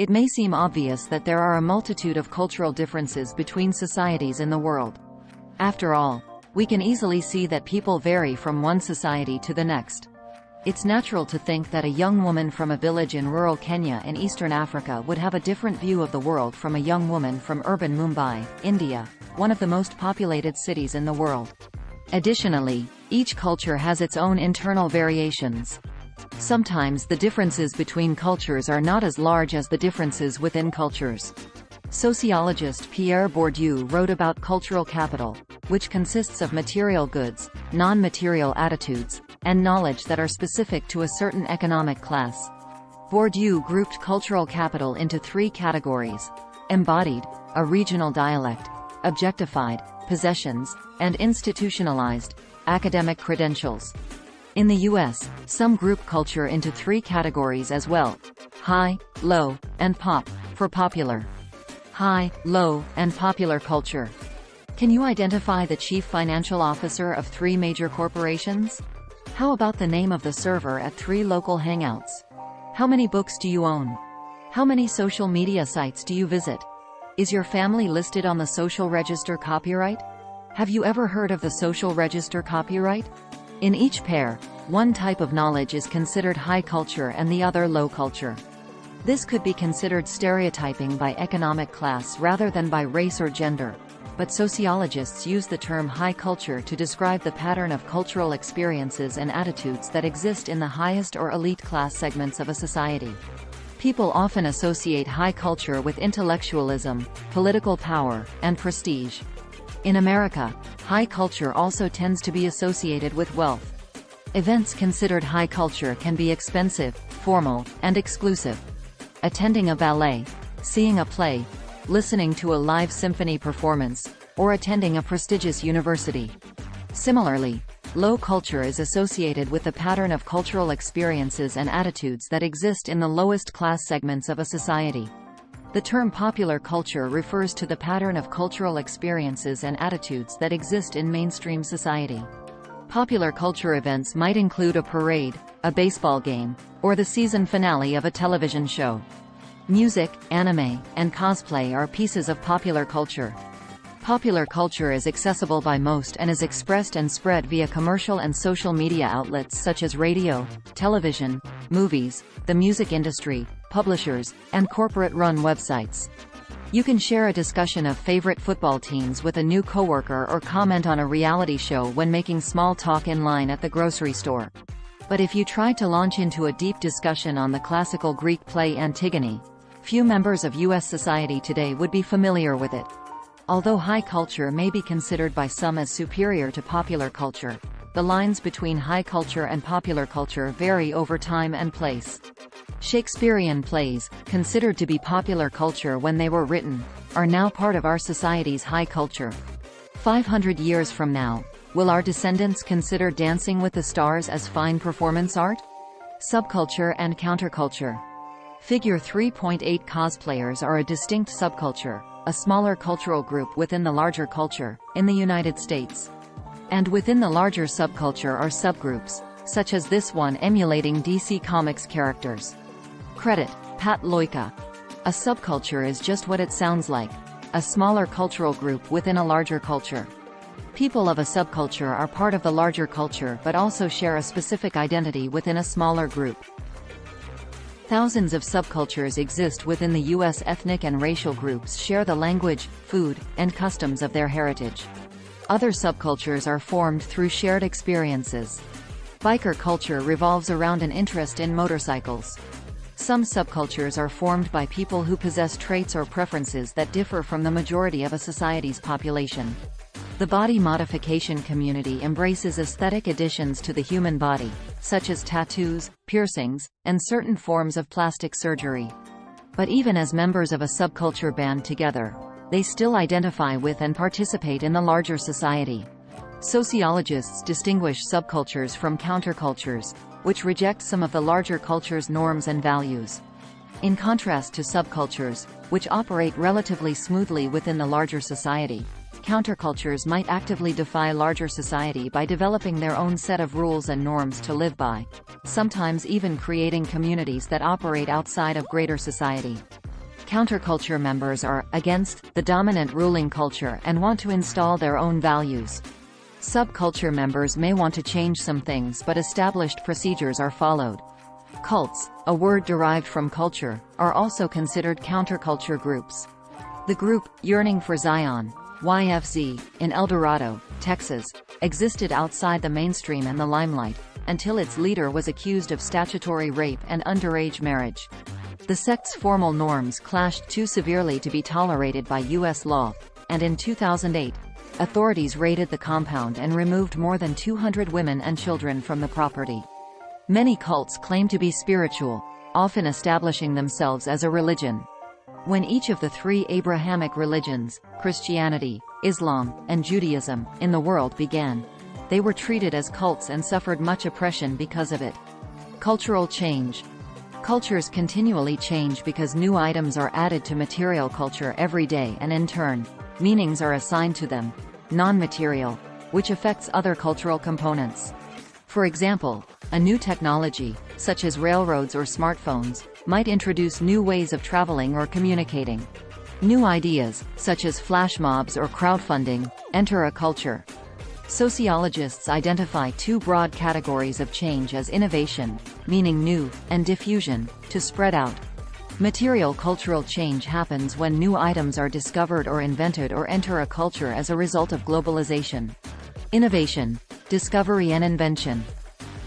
It may seem obvious that there are a multitude of cultural differences between societies in the world. After all, we can easily see that people vary from one society to the next. It's natural to think that a young woman from a village in rural Kenya in Eastern Africa would have a different view of the world from a young woman from urban Mumbai, India, one of the most populated cities in the world. Additionally, each culture has its own internal variations. Sometimes the differences between cultures are not as large as the differences within cultures. Sociologist Pierre Bourdieu wrote about cultural capital, which consists of material goods, non-material attitudes, and knowledge that are specific to a certain economic class. Bourdieu grouped cultural capital into three categories: embodied, a regional dialect; objectified, possessions; and institutionalized, academic credentials. In the US, some group culture into three categories as well: high, low, and pop, for popular. High, low, and popular culture. Can you identify the chief financial officer of three major corporations? How about the name of the server at three local hangouts? How many books do you own? How many social media sites do you visit? Is your family listed on the Social Register copyright? Have you ever heard of the Social Register copyright? In each pair, one type of knowledge is considered high culture and the other low culture. This could be considered stereotyping by economic class rather than by race or gender, but sociologists use the term high culture to describe the pattern of cultural experiences and attitudes that exist in the highest or elite class segments of a society. People often associate high culture with intellectualism, political power, and prestige. In America, high culture also tends to be associated with wealth. Events considered high culture can be expensive, formal, and exclusive. Attending a ballet, seeing a play, listening to a live symphony performance, or attending a prestigious university. Similarly, low culture is associated with the pattern of cultural experiences and attitudes that exist in the lowest class segments of a society. The term popular culture refers to the pattern of cultural experiences and attitudes that exist in mainstream society. Popular culture events might include a parade, a baseball game, or the season finale of a television show. Music, anime, and cosplay are pieces of popular culture. Popular culture is accessible by most and is expressed and spread via commercial and social media outlets such as radio, television, movies, the music industry, publishers, and corporate-run websites. You can share a discussion of favorite football teams with a new coworker or comment on a reality show when making small talk in line at the grocery store. But if you tried to launch into a deep discussion on the classical Greek play Antigone, few members of U.S. society today would be familiar with it. Although high culture may be considered by some as superior to popular culture, the lines between high culture and popular culture vary over time and place. Shakespearean plays, considered to be popular culture when they were written, are now part of our society's high culture. 500 years from now, will our descendants consider Dancing with the Stars as fine performance art? Subculture and counterculture. Figure 3.8 cosplayers are a distinct subculture, a smaller cultural group within the larger culture, in the United States. And within the larger subculture are subgroups, such as this one emulating DC Comics characters. Credit: Pat Loika. A subculture is just what it sounds like, a smaller cultural group within a larger culture. People of a subculture are part of the larger culture but also share a specific identity within a smaller group. Thousands of subcultures exist within the U.S. Ethnic and racial groups share the language, food, and customs of their heritage. Other subcultures are formed through shared experiences. Biker culture revolves around an interest in motorcycles. Some subcultures are formed by people who possess traits or preferences that differ from the majority of a society's population. The body modification community embraces aesthetic additions to the human body, such as tattoos, piercings, and certain forms of plastic surgery. But even as members of a subculture band together, they still identify with and participate in the larger society. Sociologists distinguish subcultures from countercultures, which reject some of the larger culture's norms and values. In contrast to subcultures, which operate relatively smoothly within the larger society, countercultures might actively defy larger society by developing their own set of rules and norms to live by, sometimes even creating communities that operate outside of greater society. Counterculture members are against the dominant ruling culture and want to install their own values. Subculture members may want to change some things, but established procedures are followed. Cults, a word derived from culture, are also considered counterculture groups. The group, Yearning for Zion, YFZ, in El Dorado, Texas, existed outside the mainstream and the limelight, until its leader was accused of statutory rape and underage marriage. The sect's formal norms clashed too severely to be tolerated by U.S. law, and in 2008, authorities raided the compound and removed more than 200 women and children from the property. Many cults claim to be spiritual, often establishing themselves as a religion. When each of the three Abrahamic religions, Christianity, Islam, and Judaism, in the world began, they were treated as cults and suffered much oppression because of it. Cultural change. Cultures continually change because new items are added to material culture every day, and in turn, meanings are assigned to them, non-material, which affects other cultural components. For example, a new technology, such as railroads or smartphones, might introduce new ways of traveling or communicating. New ideas, such as flash mobs or crowdfunding, enter a culture. Sociologists identify two broad categories of change as innovation, meaning new, and diffusion, to spread out. Material cultural change happens when new items are discovered or invented or enter a culture as a result of globalization. Innovation, discovery and invention.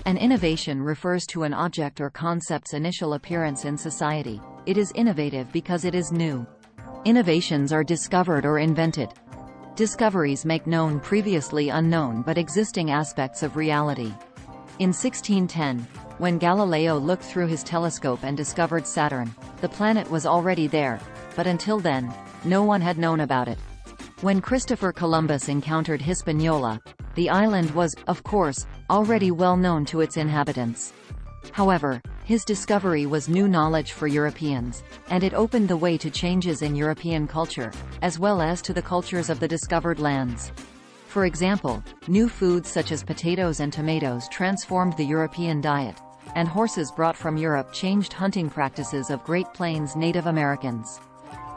An innovation refers to an object or concept's initial appearance in society. It is innovative because it is new. Innovations are discovered or invented. Discoveries make known previously unknown but existing aspects of reality. In 1610, when Galileo looked through his telescope and discovered Saturn, the planet was already there, but until then, no one had known about it. When Christopher Columbus encountered Hispaniola, the island was, of course, already well known to its inhabitants. However, his discovery was new knowledge for Europeans, and it opened the way to changes in European culture, as well as to the cultures of the discovered lands. For example, new foods such as potatoes and tomatoes transformed the European diet, and horses brought from Europe changed hunting practices of Great Plains Native Americans.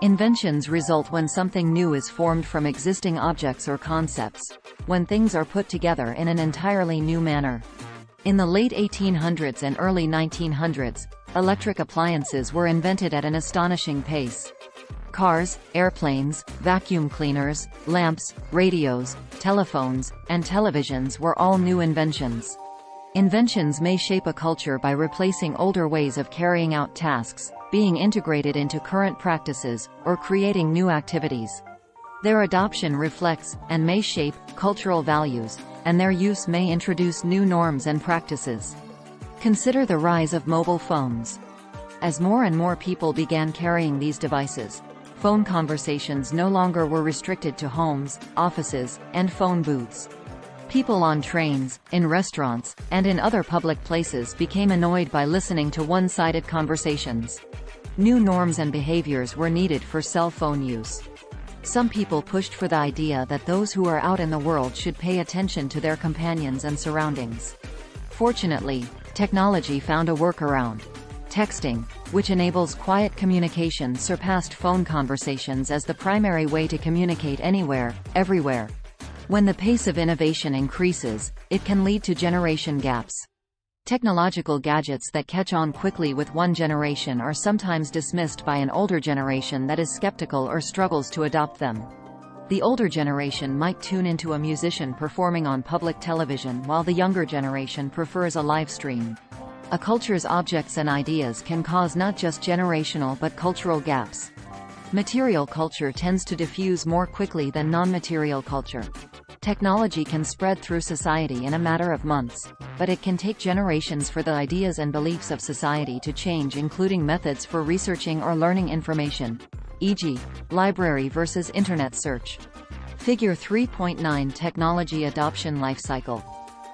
Inventions result when something new is formed from existing objects or concepts, when things are put together in an entirely new manner. In the late 1800s and early 1900s, electric appliances were invented at an astonishing pace. Cars, airplanes, vacuum cleaners, lamps, radios, telephones, and televisions were all new inventions. Inventions may shape a culture by replacing older ways of carrying out tasks, being integrated into current practices, or creating new activities. Their adoption reflects, and may shape, cultural values, and their use may introduce new norms and practices. Consider the rise of mobile phones. As more and more people began carrying these devices, phone conversations no longer were restricted to homes, offices, and phone booths. People on trains, in restaurants, and in other public places became annoyed by listening to one-sided conversations. New norms and behaviors were needed for cell phone use. Some people pushed for the idea that those who are out in the world should pay attention to their companions and surroundings. Fortunately, technology found a workaround. Texting, which enables quiet communication, surpassed phone conversations as the primary way to communicate anywhere, everywhere. When the pace of innovation increases, it can lead to generation gaps. Technological gadgets that catch on quickly with one generation are sometimes dismissed by an older generation that is skeptical or struggles to adopt them. The older generation might tune into a musician performing on public television while the younger generation prefers a live stream. A culture's objects and ideas can cause not just generational but cultural gaps. Material culture tends to diffuse more quickly than non-material culture. Technology can spread through society in a matter of months, but it can take generations for the ideas and beliefs of society to change, including methods for researching or learning information, e.g., library versus internet search. Figure 3.9 Technology Adoption Lifecycle.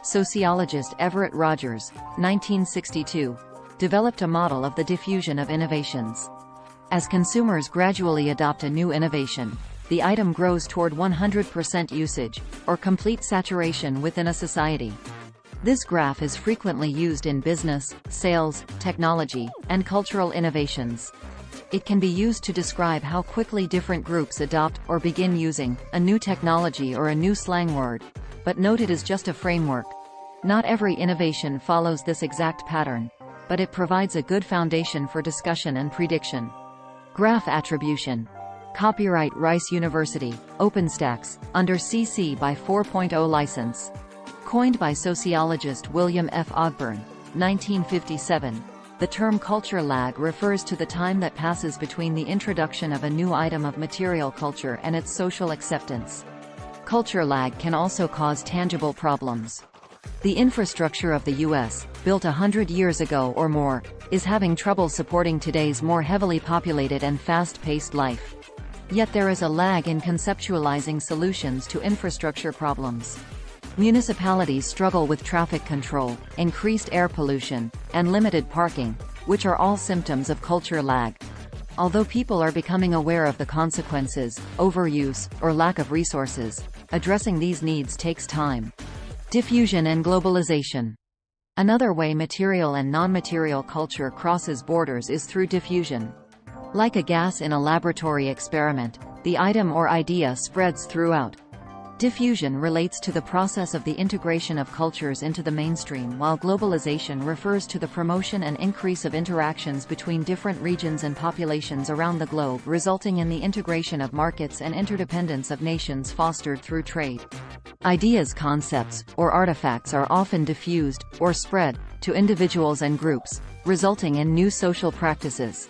Sociologist Everett Rogers, 1962, developed a model of the diffusion of innovations. As consumers gradually adopt a new innovation, the item grows toward 100% usage, or complete saturation within a society. This graph is frequently used in business, sales, technology, and cultural innovations. It can be used to describe how quickly different groups adopt or begin using a new technology or a new slang word. But note, it is just a framework. Not every innovation follows this exact pattern, but it provides a good foundation for discussion and prediction. Graph attribution. Copyright Rice University, OpenStax, under CC by 4.0 license. Coined by sociologist William F. Ogburn, 1957. The term culture lag refers to the time that passes between the introduction of a new item of material culture and its social acceptance. Culture lag can also cause tangible problems. The infrastructure of the U.S., built 100 years ago or more, is having trouble supporting today's more heavily populated and fast-paced life. Yet there is a lag in conceptualizing solutions to infrastructure problems. Municipalities struggle with traffic control, increased air pollution, and limited parking, which are all symptoms of culture lag. Although people are becoming aware of the consequences, overuse, or lack of resources, addressing these needs takes time. Diffusion and globalization. Another way material and non-material culture crosses borders is through diffusion. Like a gas in a laboratory experiment, the item or idea spreads throughout. Diffusion relates to the process of the integration of cultures into the mainstream, while globalization refers to the promotion and increase of interactions between different regions and populations around the globe, resulting in the integration of markets and interdependence of nations fostered through trade. Ideas, concepts, or artifacts are often diffused, or spread, to individuals and groups, resulting in new social practices.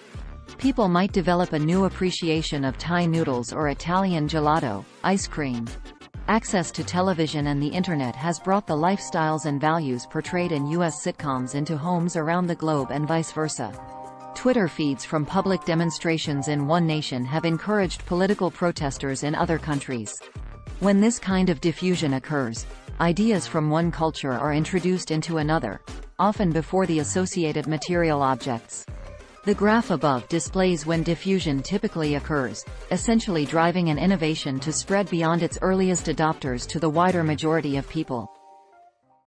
People might develop a new appreciation of Thai noodles or Italian gelato, ice cream. Access to television and the Internet has brought the lifestyles and values portrayed in U.S. sitcoms into homes around the globe and vice versa. Twitter feeds from public demonstrations in one nation have encouraged political protesters in other countries. When this kind of diffusion occurs, ideas from one culture are introduced into another, often before the associated material objects. The graph above displays when diffusion typically occurs, essentially driving an innovation to spread beyond its earliest adopters to the wider majority of people.